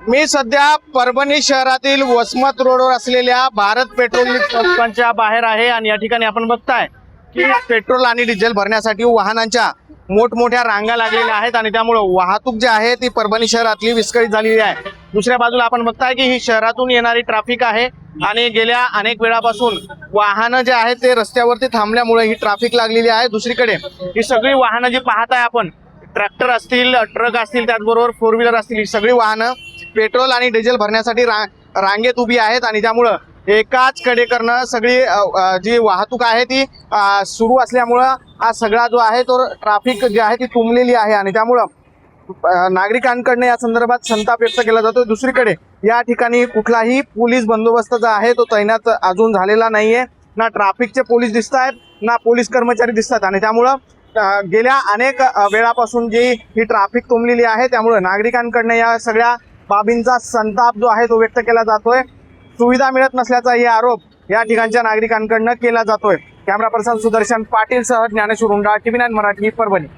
मी सध्या परभणी शहरातील वसमत रोडवर असलेल्या भारत पेट्रोल पंपाच्या बाहेर आहे आणि या ठिकाणी आपण बघताय की पेट्रोल आणि डिझेल भरण्यासाठी वाहनांच्या मोठमोठ्या रांगा लागलेल्या आहेत आणि त्यामुळे वाहतूक जी आहे ती परभणी शहरातली विस्कळीत झालेली आहे। दुसऱ्या बाजूला आपण बघताय की ही शहरातून येणारी ट्रॅफिक आहे आणि गेल्या अनेक वेळापासून वाहनं जे आहेत ते रस्त्यावरती थांबल्यामुळे ही ट्रॅफिक लागलेली आहे। दुसरीकडे ही सगळी वाहनं जी पाहताय आपण, ट्रॅक्टर असतील, ट्रक असतील, त्याचबरोबर 4 व्हीलर असतील, ही सगळी वाहनं पेट्रोल आणि डिझेल भरण्यासाठी रांगेत उभी आहेत आणि त्यामुळं एकाच कडेकरनं सगळी जी वाहतूक आहे ती सुरू असल्यामुळं हा सगळा जो आहे तो ट्रॅफिक जी आहे ती तुंबलेली आहे आणि त्यामुळं नागरिकांकडनं या संदर्भात संताप व्यक्त केला जातो। दुसरीकडे या ठिकाणी कुठलाही पोलीस बंदोबस्त जो आहे तो तैनात अजून झालेला नाहीये, ना ट्रॅफिकचे पोलीस दिसत आहेत ना पोलीस कर्मचारी दिसतात आणि त्यामुळं गेल्या अनेक वेळापासून जी ही ट्रॅफिक तुंबलेली आहे त्यामुळे नागरिकांकडनं या सगळ्या बाबींचा संताप जो आहे तो व्यक्त केला जातोय। सुविधा मिळत नसल्याचा आरोप या ठिकाणच्या नागरिकांकडनं केला जातोय। कॅमेरा पर्सन सुदर्शन पाटील सह ज्ञानेश्वर उंडा, TV9 मराठी, परभणी।